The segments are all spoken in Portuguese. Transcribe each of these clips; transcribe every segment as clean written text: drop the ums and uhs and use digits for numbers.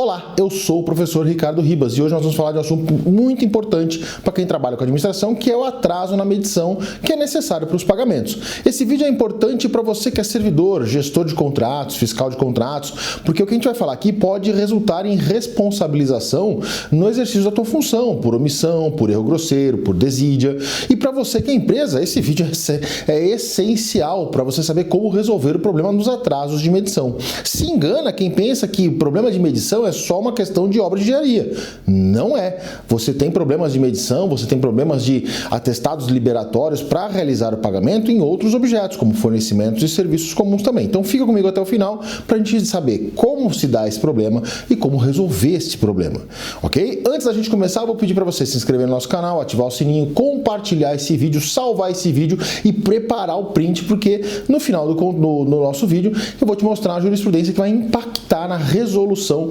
Olá, eu sou o professor Ricardo Ribas e hoje nós vamos falar de um assunto muito importante para quem trabalha com administração, que é o atraso na medição que é necessário para os pagamentos. Esse vídeo é importante para você que é servidor, gestor de contratos, fiscal de contratos, porque o que a gente vai falar aqui pode resultar em responsabilização no exercício da tua função, por omissão, por erro grosseiro, por desídia. E para você que é empresa, esse vídeo é essencial para você saber como resolver o problema dos atrasos de medição. Se engana quem pensa que o problema de medição é só uma questão de obra de engenharia. Não é. Você tem problemas de medição, você tem problemas de atestados liberatórios para realizar o pagamento em outros objetos, como fornecimentos e serviços comuns também. Então fica comigo até o final para a gente saber como se dá esse problema e como resolver esse problema. Ok? Antes da gente começar, eu vou pedir para você se inscrever no nosso canal, ativar o sininho, compartilhar esse vídeo, salvar esse vídeo e preparar o print, porque no final do nosso vídeo eu vou te mostrar a jurisprudência que vai impactar na resolução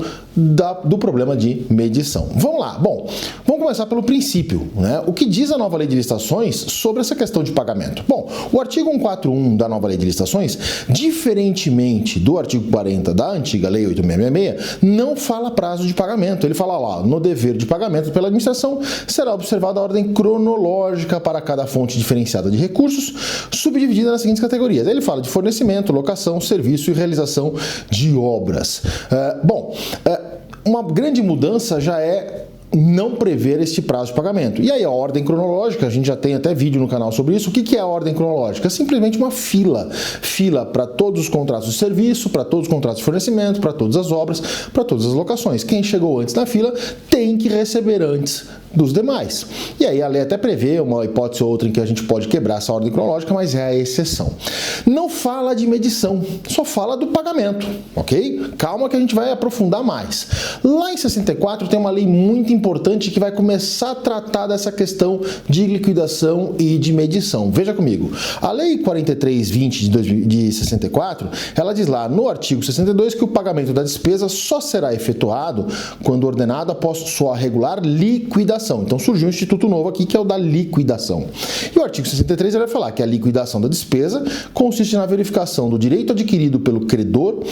do problema de medição. Vamos lá. Bom, vamos começar pelo princípio, né? O que diz a nova lei de licitações sobre essa questão de pagamento? Bom, o artigo 141 da nova lei de licitações, diferentemente do artigo 40 da antiga lei 8666, não fala prazo de pagamento. Ele fala lá, no dever de pagamento pela administração será observada a ordem cronológica para cada fonte diferenciada de recursos, subdividida nas seguintes categorias. Ele fala de fornecimento, locação, serviço e realização de obras. Uma grande mudança já é não prever este prazo de pagamento. E aí a ordem cronológica, a gente já tem até vídeo no canal sobre isso. O que é a ordem cronológica? É simplesmente uma fila. Fila para todos os contratos de serviço, para todos os contratos de fornecimento, para todas as obras, para todas as locações. Quem chegou antes na fila tem que receber antes dos demais. E aí a lei até prevê uma hipótese ou outra em que a gente pode quebrar essa ordem cronológica, mas é a exceção. Não fala de medição, só fala do pagamento, ok? Calma que a gente vai aprofundar mais. Lá em 64 tem uma lei muito importante que vai começar a tratar dessa questão de liquidação e de medição. Veja comigo. A lei 4320 de 64, ela diz lá no artigo 62 que o pagamento da despesa só será efetuado quando ordenado após sua regular liquidação. Então surgiu um instituto novo aqui que é o da liquidação. E o artigo 63 ele vai falar que a liquidação da despesa consiste na verificação do direito adquirido pelo credor,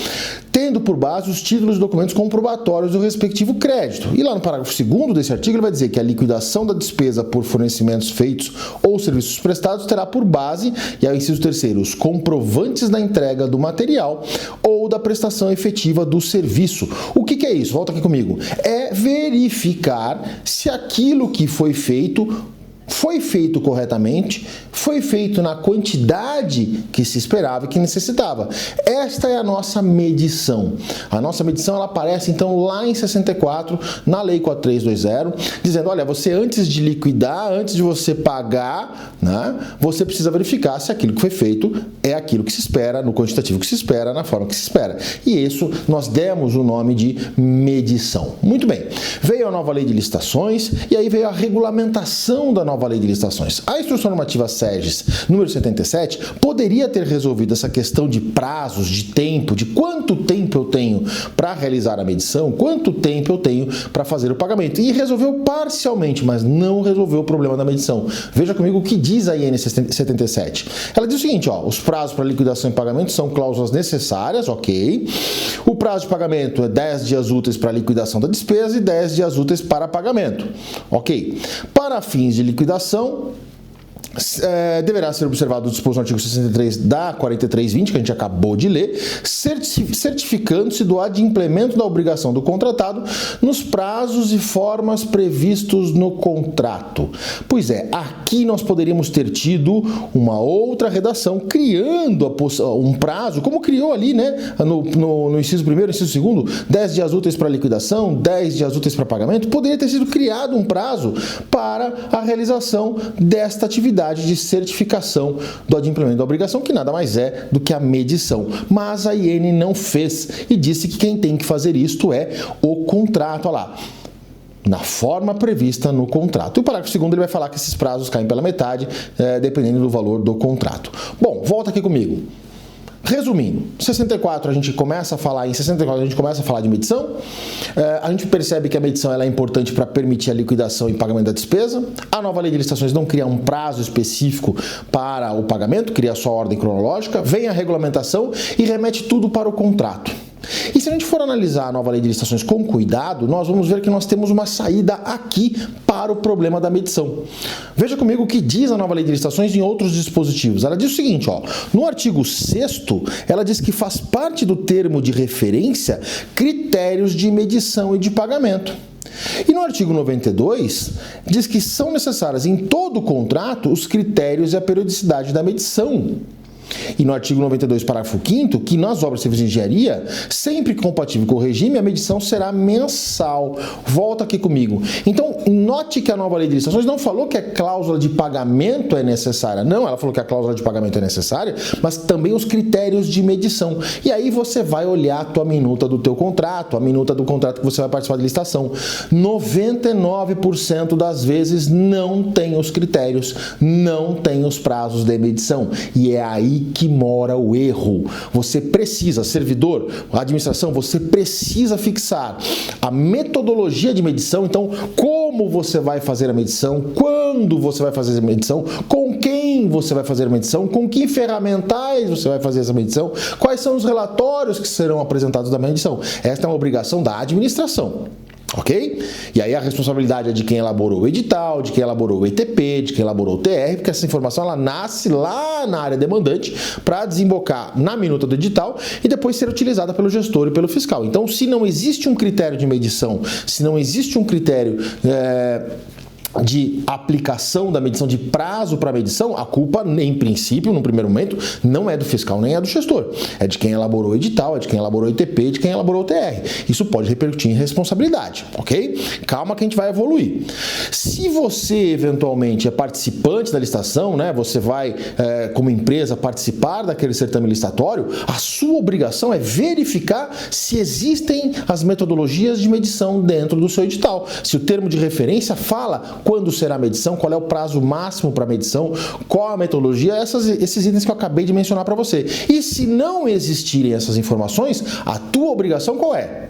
tendo por base os títulos e documentos comprobatórios do respectivo crédito. E lá no parágrafo 2º desse artigo ele vai dizer que a liquidação da despesa por fornecimentos feitos ou serviços prestados terá por base, e aí inciso 3º, os comprovantes da entrega do material ou da prestação efetiva do serviço. O que é isso? Volta aqui comigo. É verificar se aquilo que foi feito corretamente, foi feito na quantidade que se esperava e que necessitava. Esta é a nossa medição. A nossa medição ela aparece então lá em 64, na lei 4320, dizendo, olha, você antes de liquidar, antes de você pagar, né, você precisa verificar se aquilo que foi feito é aquilo que se espera, no quantitativo que se espera, na forma que se espera. E isso nós demos o nome de medição. Muito bem. Veio a nova lei de licitações e aí veio a regulamentação da nova lei de licitações. A Instrução Normativa SEGES número 77 poderia ter resolvido essa questão de prazos, de tempo, de quanto tempo eu tenho para realizar a medição, quanto tempo eu tenho para fazer o pagamento. E resolveu parcialmente, mas não resolveu o problema da medição. Veja comigo o que diz a IN 77. Ela diz o seguinte, ó, os prazos para liquidação e pagamento são cláusulas necessárias, ok? O prazo de pagamento é 10 dias úteis para liquidação da despesa e 10 dias úteis para pagamento, ok? Para fins de liquidação, deverá ser observado o disposto no artigo 63 da 4320, que a gente acabou de ler, certificando-se do adimplemento da obrigação do contratado nos prazos e formas previstos no contrato. Pois é, aqui nós poderíamos ter tido uma outra redação, criando um prazo, como criou ali, né, no inciso 1º, inciso 2º, 10 dias úteis para liquidação, 10 dias úteis para pagamento, poderia ter sido criado um prazo para a realização desta atividade de certificação do adimplemento da obrigação, que nada mais é do que a medição. Mas a IN não fez e disse que quem tem que fazer isto é o contrato. Olha lá, na forma prevista no contrato. E o parágrafo 2º ele vai falar que esses prazos caem pela metade, dependendo do valor do contrato. Bom, volta aqui comigo. Resumindo, 64 a gente começa a falar de medição. A gente percebe que a medição ela é importante para permitir a liquidação e pagamento da despesa. A nova lei de licitações não cria um prazo específico para o pagamento, cria só a ordem cronológica. Vem a regulamentação e remete tudo para o contrato. E se a gente for analisar a nova lei de licitações com cuidado, nós vamos ver que nós temos uma saída aqui para o problema da medição. Veja comigo o que diz a nova lei de licitações em outros dispositivos. Ela diz o seguinte, ó, no artigo 6º, ela diz que faz parte do termo de referência critérios de medição e de pagamento. E no artigo 92, diz que são necessárias em todo o contrato os critérios e a periodicidade da medição. E no artigo 92, parágrafo 5º, que nas obras de serviço de engenharia, sempre compatível com o regime, a medição será mensal. Volta aqui comigo. Então, note que a nova lei de licitações não falou que a cláusula de pagamento é necessária. Não, ela falou que a cláusula de pagamento é necessária, mas também os critérios de medição. E aí você vai olhar a tua minuta do teu contrato, a minuta do contrato que você vai participar de licitação. 99% das vezes não tem os critérios, não tem os prazos de medição. E é aí que mora o erro. Você precisa, servidor, administração, você precisa fixar a metodologia de medição. Então, como você vai fazer a medição, quando você vai fazer a medição, com quem você vai fazer a medição, com que ferramentais você vai fazer essa medição, quais são os relatórios que serão apresentados da medição. Esta é uma obrigação da administração. Ok? E aí a responsabilidade é de quem elaborou o edital, de quem elaborou o ETP, de quem elaborou o TR, porque essa informação ela nasce lá na área demandante para desembocar na minuta do edital e depois ser utilizada pelo gestor e pelo fiscal. Então, se não existe um critério de medição, se não existe um critério de aplicação da medição, de prazo para medição, a culpa, em princípio, no primeiro momento, não é do fiscal nem é do gestor. É de quem elaborou o edital, é de quem elaborou o ITP, de quem elaborou o TR. Isso pode repercutir em responsabilidade, ok? Calma que a gente vai evoluir. Se você, eventualmente, é participante da licitação, né, você vai, como empresa, participar daquele certame licitatório, a sua obrigação é verificar se existem as metodologias de medição dentro do seu edital. Se o termo de referência fala quando será a medição, qual é o prazo máximo para a medição, qual a metodologia, esses itens que eu acabei de mencionar para você. E se não existirem essas informações, a tua obrigação qual é?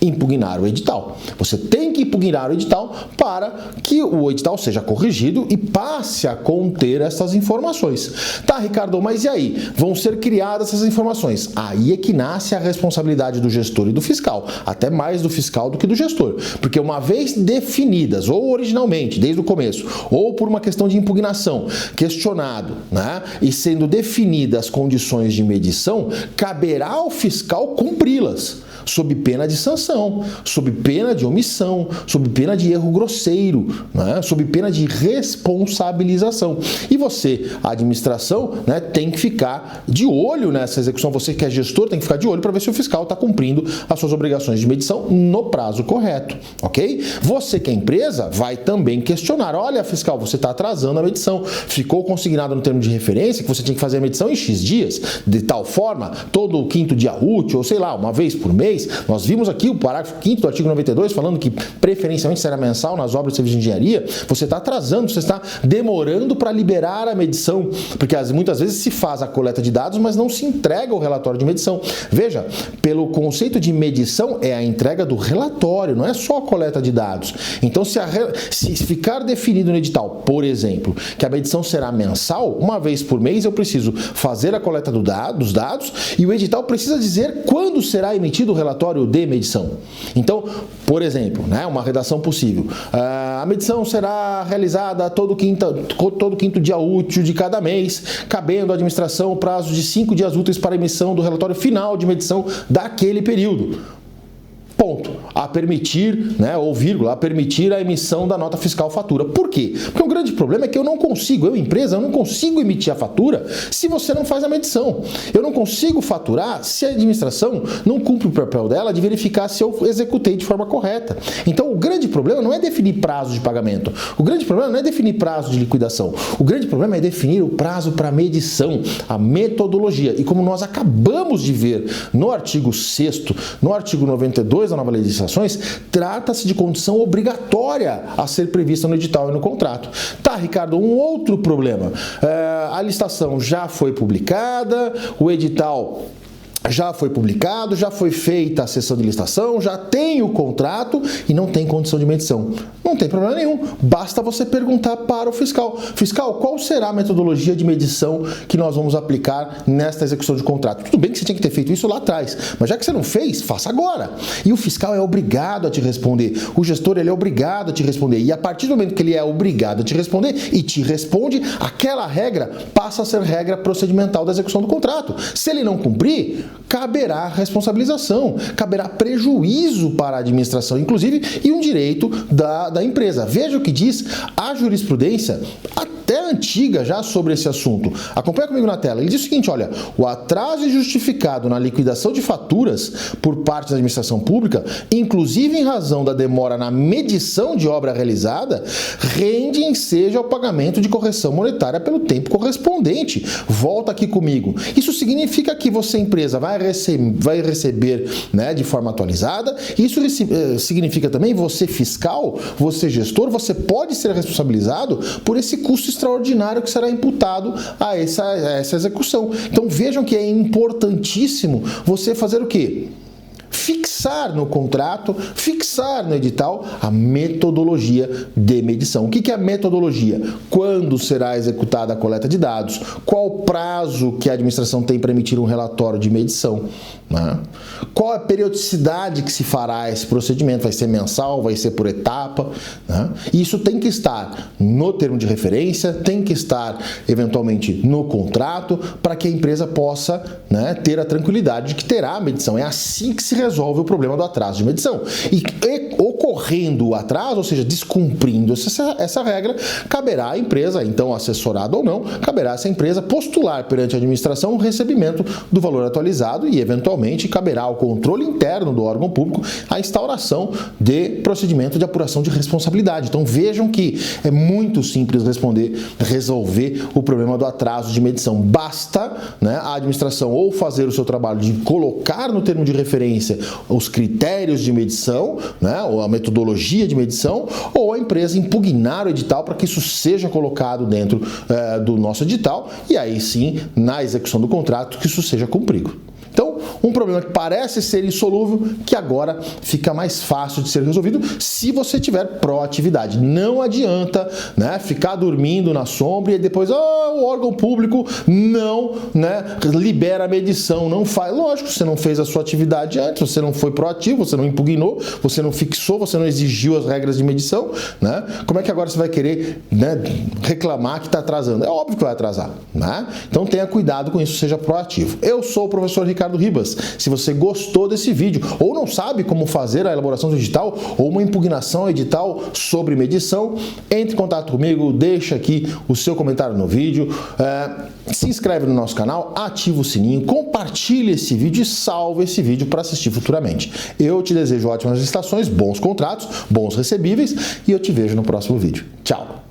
Impugnar o edital. Você tem que impugnar o edital para que o edital seja corrigido e passe a conter essas informações. Tá, Ricardo, mas e aí? Vão ser criadas essas informações. Aí é que nasce a responsabilidade do gestor e do fiscal, até mais do fiscal do que do gestor, porque uma vez definidas, ou originalmente, desde o começo, ou por uma questão de impugnação, questionado, né, e sendo definidas as condições de medição, caberá ao fiscal cumpri-las, sob pena de sanção, sob pena de omissão, sob pena de erro grosseiro, né? Sob pena de responsabilização. E você, a administração, né, tem que ficar de olho nessa execução. Você que é gestor tem que ficar de olho para ver se o fiscal está cumprindo as suas obrigações de medição no prazo correto, ok? Você que é empresa vai também questionar. Olha, fiscal, você está atrasando a medição. Ficou consignado no termo de referência que você tinha que fazer a medição em X dias, de tal forma, todo o quinto dia útil, ou sei lá, uma vez por mês. Nós vimos aqui o parágrafo 5º do artigo 92 falando que preferencialmente será mensal nas obras de serviço de engenharia. Você está atrasando, você está demorando para liberar a medição, porque muitas vezes se faz a coleta de dados, mas não se entrega o relatório de medição. Veja, pelo conceito de medição é a entrega do relatório, não é só a coleta de dados. Então, se ficar definido no edital, por exemplo, que a medição será mensal, uma vez por mês eu preciso fazer a coleta dos dados e o edital precisa dizer quando será emitido o relatório de medição. Então, por exemplo, né, uma redação possível. A medição será realizada todo quinto dia útil de cada mês, cabendo à administração o prazo de 5 dias úteis para a emissão do relatório final de medição daquele período. Ponto. A permitir, né, ou vírgula, a permitir a emissão da nota fiscal fatura. Por quê? Porque o grande problema é que eu não consigo, empresa, eu não consigo emitir a fatura se você não faz a medição. Eu não consigo faturar se a administração não cumpre o papel dela de verificar se eu executei de forma correta. Então, o grande problema não é definir prazo de pagamento. O grande problema não é definir prazo de liquidação. O grande problema é definir o prazo para medição, a metodologia. E como nós acabamos de ver no artigo 6º, no artigo 92 da nova lei de licitações, trata-se de condição obrigatória a ser prevista no edital e no contrato. Tá, Ricardo, um outro problema. A licitação já foi publicada, o edital já foi publicado, já foi feita a sessão de licitação, já tem o contrato e não tem condição de medição. Não Não tem problema nenhum, basta você perguntar para o fiscal. Fiscal, qual será a metodologia de medição que nós vamos aplicar nesta execução de contrato? Tudo bem que você tinha que ter feito isso lá atrás, mas já que você não fez, faça agora. E o fiscal é obrigado a te responder, o gestor ele é obrigado a te responder, e a partir do momento que ele é obrigado a te responder e te responde, aquela regra passa a ser regra procedimental da execução do contrato. Se ele não cumprir, caberá responsabilização, caberá prejuízo para a administração, inclusive, e um direito da empresa. Veja o que diz a jurisprudência, até antiga já, sobre esse assunto. Acompanha comigo na tela. Ele diz o seguinte, olha, o atraso injustificado na liquidação de faturas por parte da administração pública, inclusive em razão da demora na medição de obra realizada, rende ensejo ao pagamento de correção monetária pelo tempo correspondente. Volta aqui comigo. Isso significa que você, empresa, vai receber, né, de forma atualizada. Isso significa também você, fiscal, você, gestor, você pode ser responsabilizado por esse custo extraordinário que será imputado a essa execução. Então vejam que é importantíssimo você fazer o quê? Fixar no contrato, fixar no edital a metodologia de medição. O que é a metodologia? Quando será executada a coleta de dados? Qual o prazo que a administração tem para emitir um relatório de medição? Né? Qual a periodicidade que se fará esse procedimento? Vai ser mensal? Vai ser por etapa? Né? Isso tem que estar no termo de referência, tem que estar eventualmente no contrato, para que a empresa possa, né, ter a tranquilidade de que terá a medição. É assim que se resolve o problema do atraso de medição. E ocorrendo o atraso, ou seja, descumprindo essa regra, caberá à empresa, então assessorada ou não, caberá a essa empresa postular perante a administração o recebimento do valor atualizado e, eventualmente, caberá ao controle interno do órgão público a instauração de procedimento de apuração de responsabilidade. Então vejam que é muito simples resolver o problema do atraso de medição. Basta, né, a administração ou fazer o seu trabalho de colocar no termo de referência os critérios de medição, né, ou a metodologia de medição, ou a empresa impugnar o edital para que isso seja colocado dentro do nosso edital e aí sim, na execução do contrato, que isso seja cumprido. Então, um problema que parece ser insolúvel, que agora fica mais fácil de ser resolvido se você tiver proatividade. Não adianta, né, ficar dormindo na sombra e depois o órgão público não, né, libera a medição, não faz. Lógico, você não fez a sua atividade antes, você não foi proativo, você não impugnou, você não fixou, você não exigiu as regras de medição, né? Como é que agora você vai querer, né, reclamar que está atrasando? É óbvio que vai atrasar, né? Então tenha cuidado com isso, seja proativo. Eu sou o professor Ricardo Ribas. Se você gostou desse vídeo ou não sabe como fazer a elaboração do edital ou uma impugnação ao edital sobre medição, entre em contato comigo, deixa aqui o seu comentário no vídeo, se inscreve no nosso canal, ativa o sininho, compartilha esse vídeo e salva esse vídeo para assistir futuramente. Eu te desejo ótimas licitações, bons contratos, bons recebíveis e eu te vejo no próximo vídeo. Tchau!